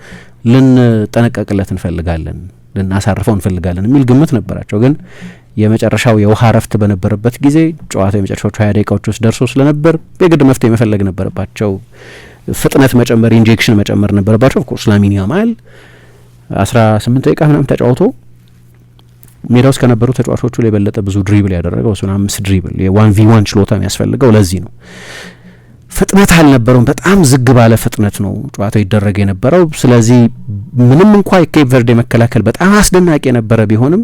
ልንጠነቀቅለት እንፈልጋለን፣ ልናሳርፈው እንፈልጋለን የሚል ግምት ነበራቸው። ግን የመጨረሻው የውሃ ረፍት በነበረበት ጊዜ ጨዋታው የመጨረሻዎቹ 20 ደቂቃዎች ውስጥ ደርሶ ስለነበር የግድ መፍትሄ መፈለግ ነበረባቸው። ፍጥነት መጨመር፣ ኢንጀክሽን መጨመር ነበረባቸው። ኦፍኮርስ ላሚን ያማል 18 ደቂቃ ምናምን ተጫውቶ ሜዳ ውስጥ ከነበሩ ተጫዋቾቹ ላይ የበለጠ ብዙ ድሪብል ያደረገው እሱን 5 ድሪብል የ1v1 ችሎታ የሚያስፈልገው ለዚህ ነው። ፍጥነት አልነበረውም። በጣም ዝግ ባለ ፍጥነት ነው ጨዋታው ይደረግ የነበረው። ስለዚህ ምንም እንኳ የኬፕ ቨርዴ መከላከል በጣም አስደናቂ የነበረ ቢሆንም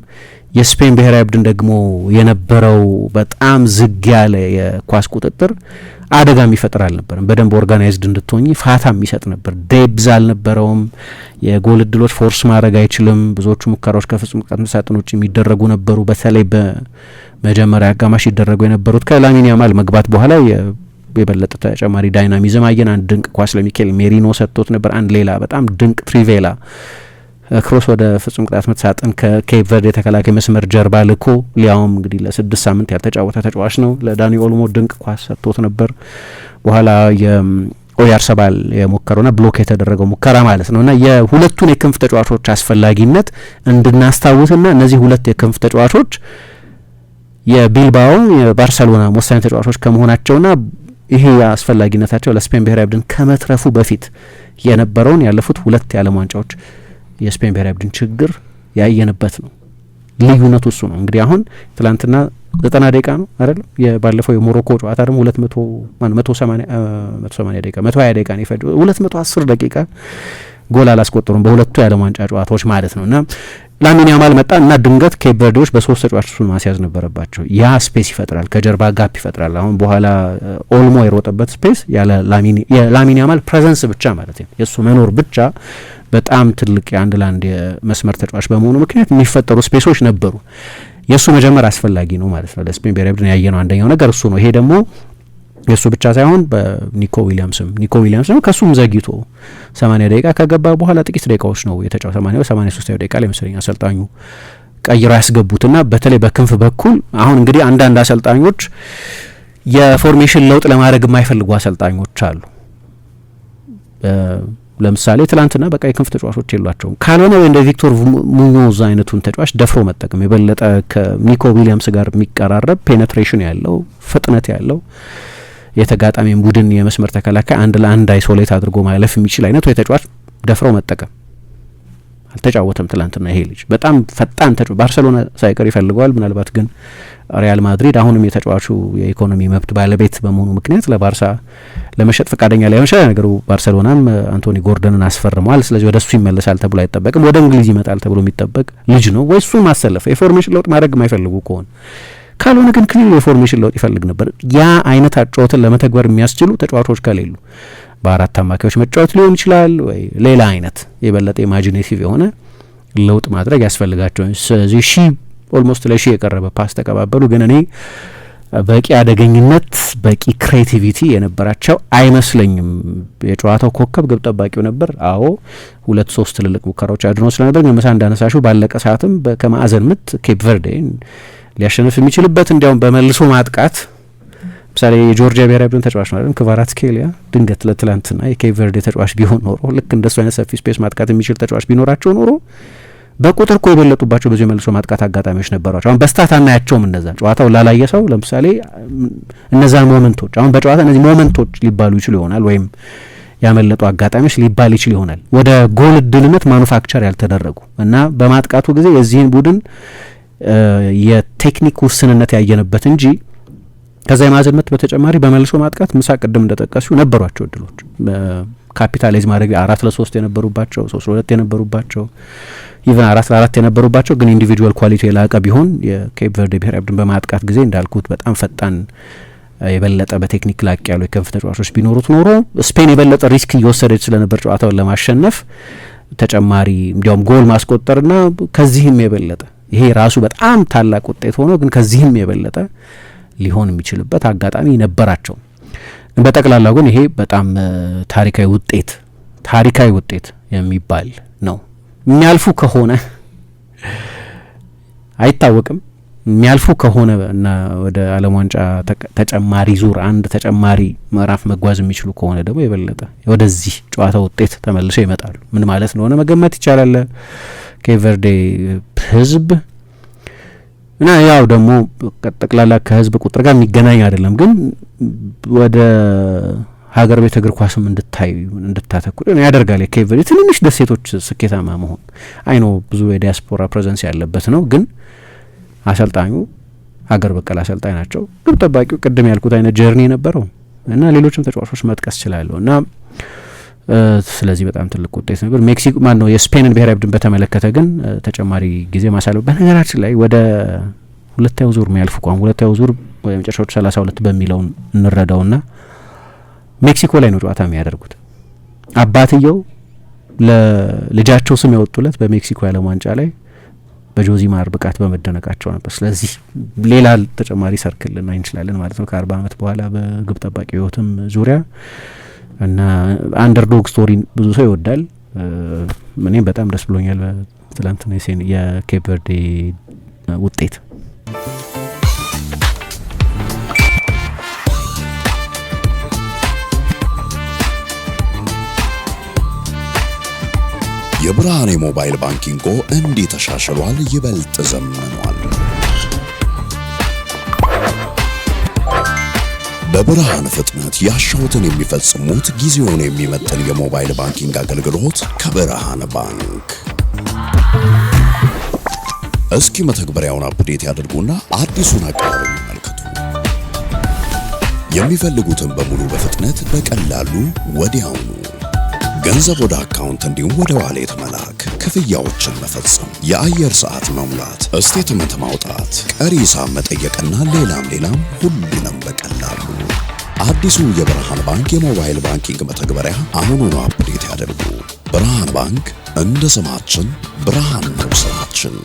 የስፔን ብሔራዊ ቡድን ደግሞ የነበረው በጣም ዝግ ያለ የኳስ ቁጥጥር አደጋ የሚፈጥር አልነበረም። በደንብ ኦርጋናይዝድ እንድትሆኚ ፋታ የሚሰጥ ነበር። ዴብዝ አልነበረውም። የጎል እድሎች ፎርስ ማድረግ አይችልም። ብዙዎቹ ሙከራዎች ከፍጹም ቅጣት ምት ሳጥን ውጭ የሚደረጉ ነበሩ። በተለይ በመጀመሪያ አጋማሽ ይደረጉ የነበሩት ከላሚን ያማል መግባት በኋላ የበለጠ ተጨማሪ ዳይናሚዝም አየን። አንድ ድንቅ ኳስ ለሚኬል ሜሪኖ ሰጥቶት ነበር። አንድ ሌላ በጣም ድንቅ ትሪቬላ ክሮስ ወደ ፍጹም ቅጣት ምት ሳጥን ከኬፕ ቨርዴ ተከላካይ መስመር ጀርባ ልኮ ሊያውም እንግዲህ ለ6 ሳምንት ያልተጫወተ ተጫዋች ነው። ለዳኒ ኦልሞ ድንቅ ኳስ ሰጥቶት ነበር። በኋላ የኦያርሰባል የሞከረውና ብሎክ የተደረገው ሙከራ ማለት ነው እና የሁለቱን የክንፍ ተጫዋቾች አስፈላጊነት እንድናስታውስና እነዚህ ሁለት የክንፍ ተጫዋቾች የቢልባኦ የባርሰሎና ወሳኝ ተጫዋቾች ከመሆናቸውና ይሄ አስፈላጊነታቸው ለስፔን ብሔራዊ ቡድን ከመትረፉ በፊት የነበረውን ያለፉት 2 የዓለም ዋንጫዎች የስፔን ብሔራዊ ቡድን ችግር ያየንበት ነው። ልዩነቱ እሱ ነው። እንግዲህ አሁን ትላንትና 90 ደቂቃ ነው አይደል? የባለፈው የሞሮኮ ጨዋታ ደግሞ 180 ደቂቃ 120 ደቂቃ ነው የፈጀው። 210 ደቂቃ ጎል አላስቆጠሩም በሁለቱ የዓለም ዋንጫ ጨዋታዎች ማለት ነው። እና ላሚን ያማል መጣ እና ድንገት ኬፕ ቨርዴዎች በ3 ተጫዋቾች እሱን ማስያዝ ነበረባቸው። ያ ስፔስ ይፈጥራል፣ ከጀርባ ጋፕ ይፈጥራል። አሁን በኋላ ኦልሞ የሮጠበት ስፔስ ያለ የላሚን ያማል ፕሬዘንስ ብቻ ማለት ነው፣ የእሱ መኖር ብቻ በጣም ትልቅ የአንድ ለአንድ የመስመር ተጫዋች በመሆኑ ምክንያት የሚፈጠሩ ስፔሶች ነበሩ። የእሱ መጀመር አስፈላጊ ነው ማለት ነው። ለስፔን ብሔራዊ ቡድን ያየነው አንደኛው ነገር እሱ ነው። ይሄ ደግሞ የእሱ ብቻ ሳይሆን በኒኮ ዊሊያምስም ከሱም ዘግይቶ 80 ደቂቃ ከገባ በኋላ ጥቂት ደቂቃዎች ነው የተጫወተው። 83 ደቂቃ ላይ መሰለኝ አሰልጣኙ ቀይረው ያስገቡትና በተለይ በክንፍ በኩል አሁን እንግዲህ አንዳንድ አሰልጣኞች የፎርሜሽን ለውጥ ለማድረግ የማይፈልጉ አሰልጣኞች አሉ። ለምሳሌ ትላንትና በቃ የክንፍ ተጫዋቾች የሏቸውም። ካልሆነ እንደ ቪክቶር ሙኞዝ አይነቱን ተጫዋች ደፍሮ መጠቀም የበለጠ ከኒኮ ዊሊያምስ ጋር የሚቀራረብ ፔኔትሬሽን ያለው ፍጥነት ያለው የተጋጣሚን ቡድን የመስመር ተከላካይ አንድ ለአንድ አይሶሌት አድርጎ ማለፍ የሚችል አይነት ወይ ተጫዋች ደፍሮ መጠቀም አልተጫወተም። ትላንትና ይሄ ልጅ በጣም ፈጣን ተጫዋች ባርሰሎና ሳይቀር ይፈልገዋል። ምናልባት ግን ሪያል ማድሪድ አሁንም የተጫዋቹ የኢኮኖሚ መብት ባለቤት በመሆኑ ምክንያት ለባርሳ ለመሸጥ ፈቃደኛ ላይሆን ይችላል። ነገሩ ባርሰሎናም አንቶኒ ጎርደንን አስፈርመዋል። ስለዚህ ወደ እሱ ይመለሳል ተብሎ አይጠበቅም። ወደ እንግሊዝ ይመጣል ተብሎ የሚጠበቅ ልጅ ነው። ወይ እሱን ማሰለፍ የፎርሜሽን ለውጥ ማድረግ የማይፈልጉ ከሆነ ካልሆነ ግን ክሊር የፎርሜሽን ለውጥ ይፈልግ ነበር። ያ አይነት አጫወትን ለመተግበር የሚያስችሉ ተጫዋቾች ከሌሉ በ4 አማካዮች መጫወት ሊሆን ይችላል ወይ ሌላ አይነት የበለጠ ኢማጂኔቲቭ የሆነ ለውጥ ማድረግ ያስፈልጋቸው። ስለዚህ ኦልሞስት ለ1000 የቀረበ ፓስ ተቀባበሉ። ግን እኔ በቂ አደገኝነት በቂ ክሬቲቪቲ የነበራቸው አይመስለኝም። የጨዋታው ኮከብ ግብ ጠባቂው ነበር። 2-3 ትልልቅ ሙከራዎች አድኖ ስለነበር መሳ እንዳነሳሹ ባለቀ ሰዓትም ከማዕዘን ምት ኬፕ ቨርዴ ሊያሸንፍ የሚችልበት እንዲያውም በመልሶ ማጥቃት ምሳሌ የጆርጂያ ብሔራዊ ቡድን ተጫዋች ነው አይደል ክቫራትስኬሊያ ድንገት ለትላንትና የኬፕ ቨርዴ ተጫዋች ቢሆን ኖሮ ልክ እንደሱ አይነት ሰፊ ስፔስ ማጥቃት የሚችል ተጫዋች ቢኖራቸው ኖሮ በቁጥር እኮ የበለጡባቸው ብዙ መልሶ ማጥቃት አጋጣሚዎች ነበሯቸው። አሁን በስታት አናያቸውም እነዛ ጨዋታው ላላየ ሰው ለምሳሌ እነዛን ሞመንቶች አሁን በጨዋታ እነዚህ ሞመንቶች ሊባሉ ይችሉ ይሆናል ወይም ያመለጡ አጋጣሚዎች ሊባል ይችል ይሆናል ወደ ጎል እድልነት ማኑፋክቸር ያልተደረጉ እና በማጥቃቱ ጊዜ የዚህን ቡድን የቴክኒክ ውስንነት ያየነበት እንጂ ከዛ የማዕዘን ምት በተጨማሪ በመልሶ ማጥቃት ምሳ ቅድም እንደጠቀሱ ነበሯቸው እድሎች ካፒታላይዝ ማድረግ 4-3 የነበሩባቸው 3-2 የነበሩባቸው ኢቨን 4-4 የነበሩባቸው ግን ኢንዲቪጁዋል ኳሊቲ የላቀ ቢሆን የኬፕ ቨርዴ ብሔራዊ ቡድን በማጥቃት ጊዜ እንዳልኩት በጣም ፈጣን የበለጠ በቴክኒክ ላቅ ያሉ የክንፍ ተጫዋቾች ቢኖሩት ኖሮ ስፔን የበለጠ ሪስክ እየወሰደች ስለነበር ጨዋታውን ለማሸነፍ ተጨማሪ እንዲያውም ጎል ማስቆጠርና ከዚህም የበለጠ ይሄ ራሱ በጣም ታላቅ ውጤት ሆኖ ግን ከዚህም የበለጠ ሊሆን የሚችልበት አጋጣሚ ነበራቸው። በጠቅላላው ግን ይሄ በጣም ታሪካዊ ውጤት የሚባል ነው። የሚያልፉ ከሆነ አይታወቅም። የሚያልፉ ከሆነ እና ወደ ዓለም ዋንጫ ተጨማሪ ዙር አንድ ተጨማሪ ምዕራፍ መጓዝ የሚችሉ ከሆነ ደግሞ የበለጠ ወደዚህ ጨዋታ ውጤት ተመልሰው ይመጣሉ። ምን ማለት እንደሆነ መገመት ይቻላል። ኬፕ ቨርዴ ህዝብ እና ያው ደግሞ ጠቅላላ ከህዝብ ቁጥር ጋር የሚገናኝ አይደለም፣ ግን ወደ ሀገር ቤት እግር ኳስም እንድታተኩር ያደርጋል። የኬፕ ቨርዴ ትንንሽ ደሴቶች ስኬታማ መሆን አይኖ ብዙ የዲያስፖራ ፕሬዘንስ ያለበት ነው፣ ግን አሰልጣኙ ሀገር በቀል አሰልጣኝ ናቸው። ግብ ጠባቂው ቅድም ያልኩት አይነት ጀርኒ ነበረው እና ሌሎችም ተጫዋቾች መጥቀስ ይችላሉ እና ስለዚህ በጣም ትልቅ ውጤት ነበር። ሜክሲኮ ነው የስፔንን ብሔራዊ ቡድን በተመለከተ ግን ተጨማሪ ጊዜ ማሳለፍ በነገራችን ላይ ወደ ሁለተኛው ዙር የሚያልፉ ቋም ሁለተኛው ዙር ወይ መጨረሻው 32 በሚለው እንረዳውና ሜክሲኮ ላይ ነው ጨዋታ የሚያደርጉት። አባትየው ለልጃቸው ስም ያወጡለት በሜክሲኮ የዓለም ዋንጫ ላይ በጆዚማር ብቃት በመደነቃቸው ነበር። ስለዚህ ሌላ ተጨማሪ ሰርክል ልናይ እንችላለን ማለት ነው ከ40 ዓመት በኋላ በግብ ጠባቂ ህይወትም ዙሪያ እና አንደርዶግ ስቶሪ ብዙ ሰው ይወዳል። እኔም በጣም ደስ ብሎኛል በትላንትና የኬፕ ቨርዴ ውጤት። የብርሃን የሞባይል ባንኪንጎ እንዲህ ተሻሽሏል፣ ይበልጥ ዘምኗል። በብርሃን ፍጥነት ያሻውትን የሚፈጽሙት ጊዜውን የሚመጥን የሞባይል ባንኪንግ አገልግሎት ከብርሃን ባንክ። እስኪ መተግበሪያውን አፕዴት ያድርጉና አዲሱን አቀራረብ ይመልከቱ። የሚፈልጉትን በሙሉ በፍጥነት በቀላሉ ወዲያውኑ ገንዘብ ወደ አካውንት እንዲሁም ወደ ዋሌት መላክ፣ ክፍያዎችን መፈጸም፣ የአየር ሰዓት መሙላት፣ ስቴትመንት ማውጣት፣ ቀሪ ሂሳብ መጠየቅና ሌላም ሁሉንም በቀላሉ። አዲሱ የብርሃን ባንክ የሞባይል ባንኪንግ መተግበሪያ አሁኑኑ አፕዴት ያድርጉ። ብርሃን ባንክ እንደ ስማችን ብርሃን ነው ስራችን።